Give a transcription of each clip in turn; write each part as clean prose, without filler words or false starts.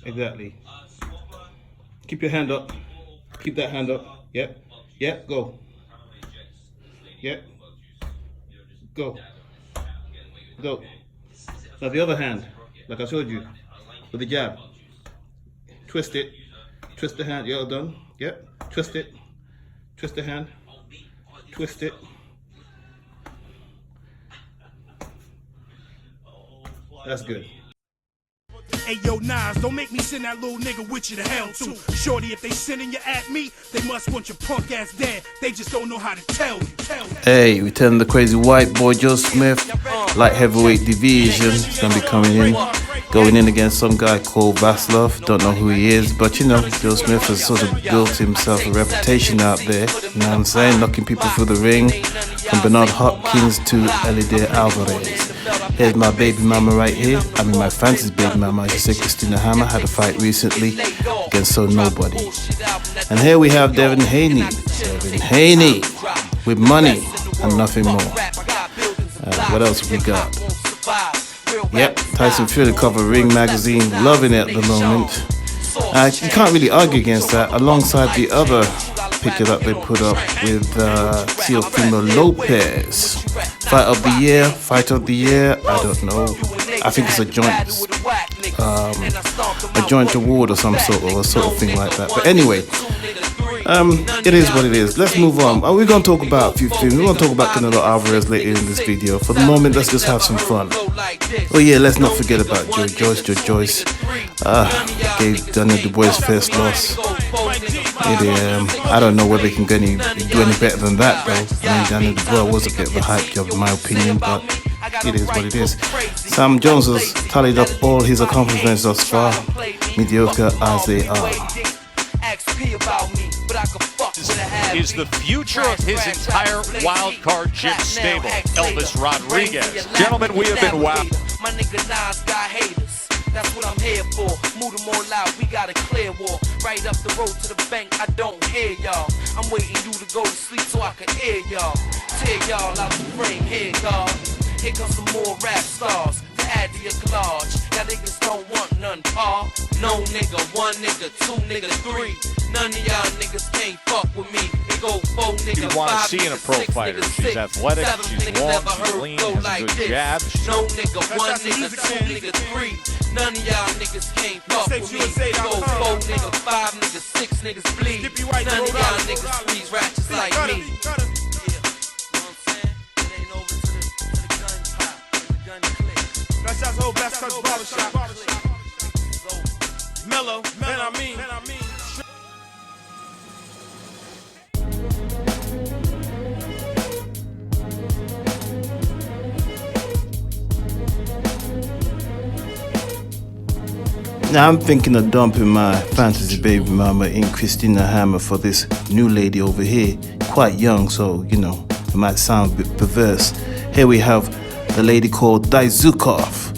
Exactly. Keep your hand up. Keep that hand up. Yep. Yep. Go. Yep. Go. Go. Now the other hand, like I showed you, with the jab. Twist it. Twist the hand. You're done. Yep. Twist it. Twist the hand. Twist it. That's good. Hey yo, Nas, don't make me send that little nigga with you to hell too. Shorty, if they sending you at me, they must want your punk ass dead. They just don't know how to tell you. Hey, we telling the crazy white boy Joe Smith, light heavyweight division. He's gonna be coming in, going in against some guy called Vaslov. Don't know who he is, but you know, Joe Smith has sort of built himself a reputation out there. You know what I'm saying? Knocking people through the ring, from Bernard Hopkins to Elidir Alvarez. Here's my baby mama right here. I mean my fantasy baby mama. She said Christina Hammer had a fight recently against So Nobody. And here we have Devin Haney. Devin Haney with money and nothing more. What else we got? Yep, Tyson Fury cover Ring magazine. Loving it at the moment. You can't really argue against that. Alongside the other picture that they put up with Teofimo Lopez. Fight of the year, fight of the year, I don't know. I think it's a joint award or some sort of thing like that. But anyway, it is what it is. Let's move on. We're going to talk about a few things. We're going to talk about Canelo Alvarez later in this video. For the moment, let's just have some fun. Oh yeah, let's not forget about Joe Joyce. Gave Daniel Dubois first loss. I don't know whether he can do any better than that though. I mean, Daniel Dubois was a bit of a hype job in my opinion, but it is what it is. Sam Jones has tallied up all his accomplishments thus far, mediocre as they are. Is the future of his entire wildcard gym stable, Elvis Rodriguez. Gentlemen, we have been wow. My nigga Nas got haters. That's what I'm here for. Move them all out, we got a clear wall. Right up the road to the bank, I don't hear y'all. I'm waiting you to go to sleep so I can hear y'all. Tear y'all out the frame, here y'all. Here comes some more rap stars to add to your collage. Y'all niggas don't want none, Paul. No nigga, one nigga, two nigga, three. None of y'all niggas can't fuck with me. They go four nigga, you want to five see in a nigga, pro six fighter. nigga, She's six. athletic, Seven she's niggas long, never she's heard lean, flow has a like good this. jab. No nigga, one nigga, two nigga, three. None of y'all niggas can't fuck with me. They go four nigga, five nigga, six niggas bleed. None of y'all niggas squeeze ratchets like me. That's our whole best coach barbershop. Mellow, man, I mean. Now I'm thinking of dumping my fantasy baby mama in Christina Hammer for this new lady over here. Quite young, so you know, it might sound a bit perverse. Here we have the lady called Daizukov,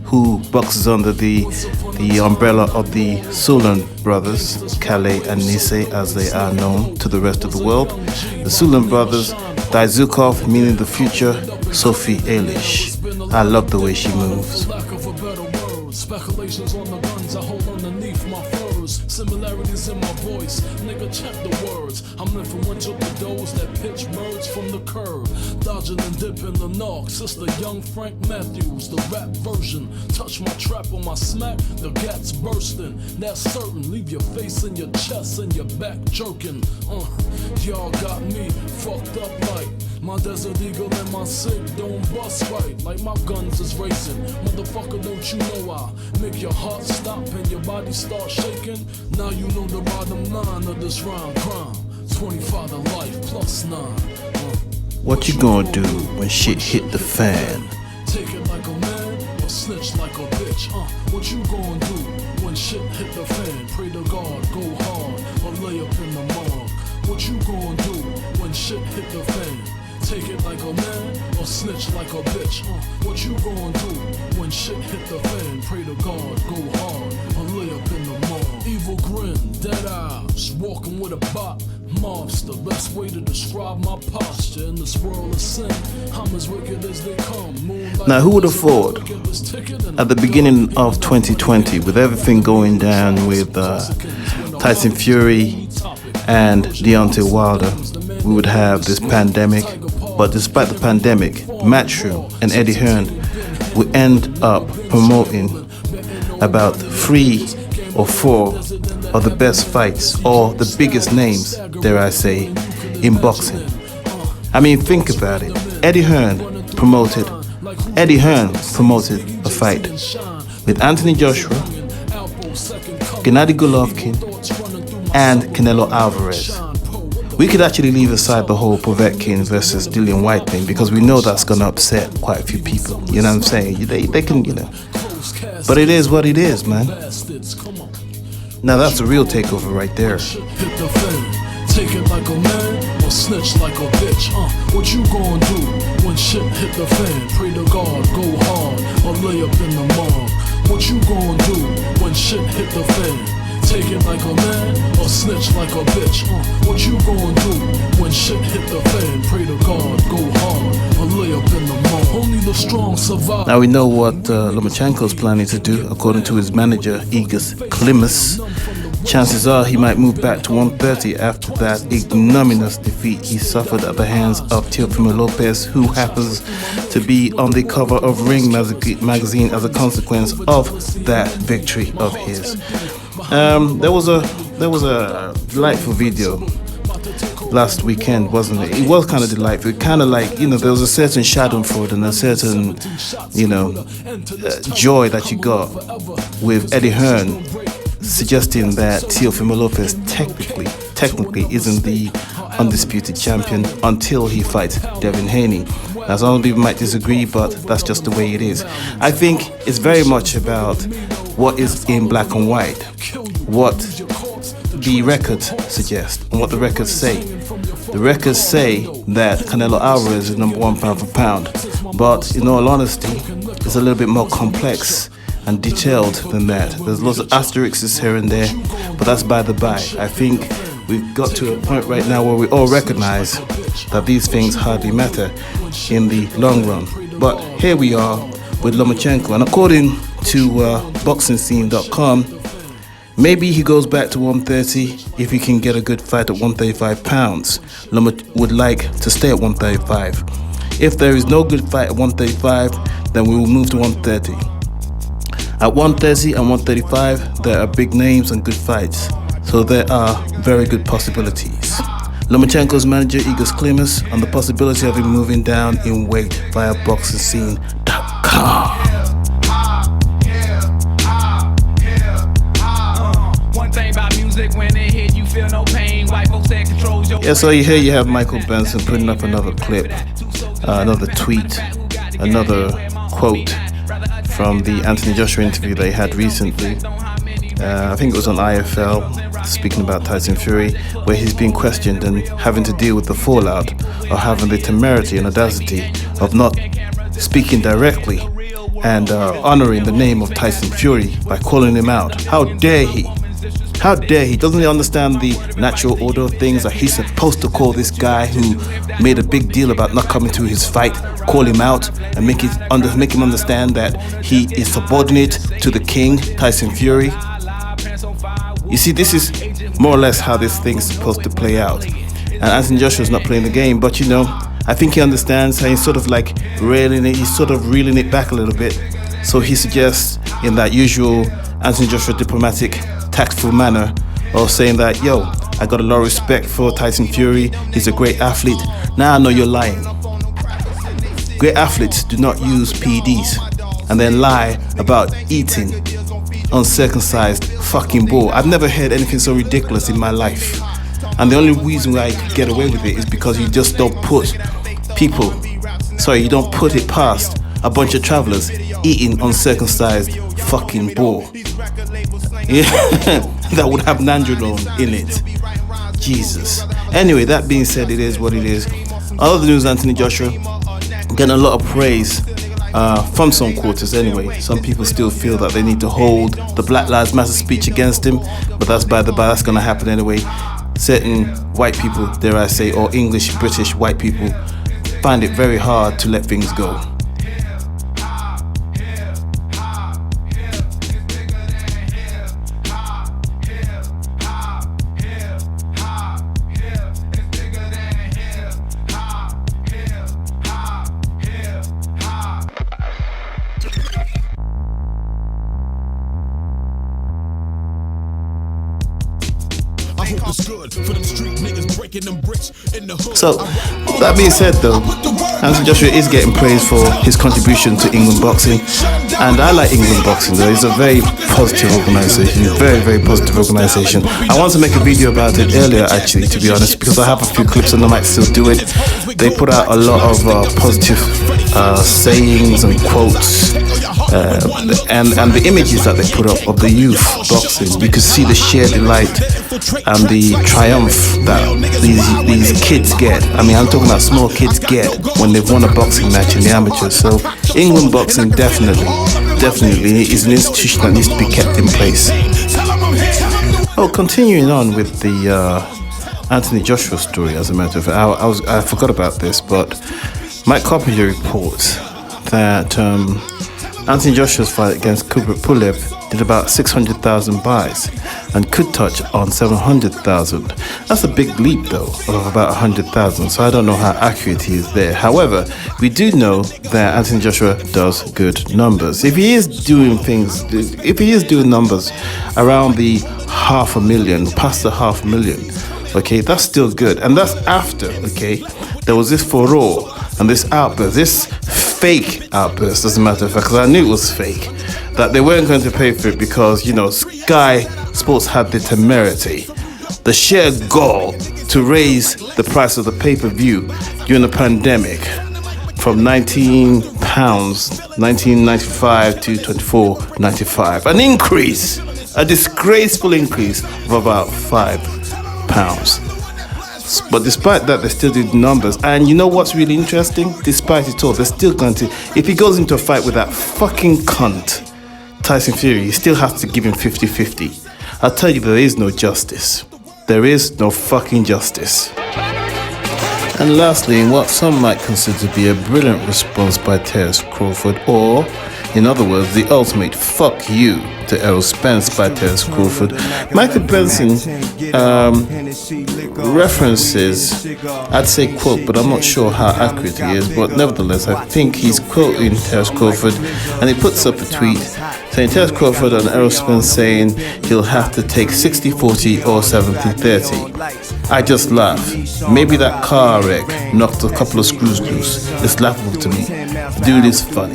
who boxes under the umbrella of the Sulan brothers, Calais and Nisei as they are known to the rest of the world. The Sulan brothers, Daizukov meaning the future Sophie Eilish. I love the way she moves. Speculations on the guns I hold underneath my furs. Similarities in my voice, nigga check the words. I'm influential to those that pitch birds from the curb. Dodging and dipping the knock, sister young Frank Matthews, the rap version. Touch my trap on my smack, the gat's bursting. That's certain, leave your face in your chest and your back jerking. Y'all got me fucked up like my Desert Eagle and my sick don't bust right, like my guns is racing. Motherfucker, don't you know I make your heart stop and your body start shaking? Now you know the bottom line of this rhyme crime. 25 to life plus 9. What you gonna do when shit hit the fan? Take it like a man or snitch like a bitch. What you gonna do when shit hit the fan? Pray to God, go hard or lay up in the morgue. What you gonna do when shit hit the fan? Take it like a man or snitch like a bitch. What you gonna do when shit hit the fan? Pray to God, go hard or lay up in the morgue. Evil grin, dead eyes, walking with a bop. Mobster, best way to describe my posture in this world of sin. I'm as wicked as they come. Now, who would have thought at the beginning of 2020, with everything going down with Tyson Fury and Deontay Wilder, we would have this pandemic? But despite the pandemic, Matchroom and Eddie Hearn will end up promoting about 3 or 4 of the best fights, or the biggest names, dare I say, in boxing. I mean, think about it. Eddie Hearn promoted a fight with Anthony Joshua, Gennady Golovkin, and Canelo Alvarez. We could actually leave aside the whole Povetkin versus Dillian White thing, because we know that's going to upset quite a few people. You know what I'm saying? They can, you know. But it is what it is, man. Now that's a real takeover right there. Take it like a man or snitch like a bitch. What you gonna do when shit hit the fan? Pray to God, go hard, or lay up in the morgue. What you gonna do when shit hit the fan? Take it like a man or snitch like a bitch. What you gonna do when shit hit the fan? Pray to God, go hard, or lay up in the morgue. Only the strong survive. Now we know what Lomachenko's planning to do, according to his manager Igor Klimas. Chances are he might move back to 130 after that ignominious defeat he suffered at the hands of Teofimo Lopez, who happens to be on the cover of Ring magazine as a consequence of that victory of his. There was a delightful video last weekend, wasn't it? It was kind of delightful. Kind of like, you know, there was a certain schadenfreude and a certain, you know, joy that you got with Eddie Hearn suggesting that Teofimo Lopez technically isn't the undisputed champion until he fights Devin Haney. Now, some people might disagree, but that's just the way it is. I think it's very much about what is in black and white, what the records suggest and what the records say. The records say that Canelo Alvarez is number 1 pound for pound, but in all honesty, it's a little bit more complex and detailed than that. There's lots of asterisks here and there, but that's by the by. I think we've got to a point right now where we all recognize that these things hardly matter in the long run. But here we are with Lomachenko, and according to BoxingScene.com, maybe he goes back to 130 if he can get a good fight at 135 pounds. Loma would like to stay at 135. If there is no good fight at 135, then we will move to 130. At 130 and 135, there are big names and good fights, so there are very good possibilities. Lomachenko's manager Igor Klimas on the possibility of him moving down in weight via BoxingScene.com. Yeah, so here you have Michael Benson putting up another clip, another tweet, another quote from the Anthony Joshua interview they had recently. I think it was on IFL, speaking about Tyson Fury, where he's being questioned and having to deal with the fallout or having the temerity and audacity of not speaking directly and honoring the name of Tyson Fury by calling him out. How dare he? How dare he? Doesn't he understand the natural order of things, that he's supposed to call this guy who made a big deal about not coming to his fight, call him out and make him understand that he is subordinate to the king, Tyson Fury? You see, this is more or less how this thing's supposed to play out. And Anthony Joshua's not playing the game, but you know, I think he understands how he's sort of like reeling it back a little bit. So he suggests, in that usual Anthony Joshua diplomatic, tactful manner, of saying that, yo, I got a lot of respect for Tyson Fury, he's a great athlete. Now I know you're lying. Great athletes do not use PEDs and then lie about eating uncircumcised fucking bull. I've never heard anything so ridiculous in my life. And the only reason why I get away with it is because you just don't put it past a bunch of travelers eating uncircumcised fucking bull. Yeah, that would have nandrolone in it. Jesus. Anyway, that being said, it is what it is. Other news, Anthony Joshua getting a lot of praise from some quarters anyway. Some people still feel that they need to hold the Black Lives Matter speech against him, but that's by the by, that's going to happen anyway. certain white people, dare I say, or English, British white people, find it very hard to let things go. So, that being said though, Anthony Joshua is getting praised for his contribution to England boxing, and I like England boxing though. It's a very positive organisation, very, very positive organisation. I wanted to make a video about it earlier actually, to be honest, because I have a few clips and I might still do it. They put out a lot of positive sayings and quotes, and the images that they put up of the youth boxing. You could see the sheer delight and the triumph that these kids get. I mean, I'm talking about small kids get when they've won a boxing match in the amateurs. So England boxing definitely is an institution that needs to be kept in place. Oh, continuing on with the Anthony Joshua story, as a matter of fact, I forgot about this, but Mike Carpenter reports that Anthony Joshua's fight against Kubrat Pulev did about 600,000 buys and could touch on 700,000. That's a big leap though, of about 100,000, so I don't know how accurate he is there. However, we do know that Anthony Joshua does good numbers. If he is doing numbers around the 500,000, past the 500,000, okay, that's still good. And that's after, okay, there was this furore and this outburst, this fake outburst, as a matter of fact, because I knew it was fake, that they weren't going to pay for it because, you know, Sky Sports had the temerity, the sheer gall to raise the price of the pay-per-view during the pandemic from £19, 19.95 to £24.95. An increase, a disgraceful increase of about £5. But despite that, they still did numbers. And you know what's really interesting? Despite it all, they're still going to... If he goes into a fight with that fucking cunt, Tyson Fury, he still has to give him 50-50. I'll tell you, there is no justice. There is no fucking justice. And lastly, in what some might consider to be a brilliant response by Terence Crawford, or, in other words, the ultimate fuck you to Errol Spence by Terence Crawford, Michael Benson references, I'd say quote, but I'm not sure how accurate he is, but nevertheless, I think he's quoting Terence Crawford, and he puts up a tweet saying Terence Crawford and Errol Spence saying he'll have to take 60-40 or 70-30. I just laugh. Maybe that car wreck knocked a couple of screws loose. It's laughable to me. Dude is funny.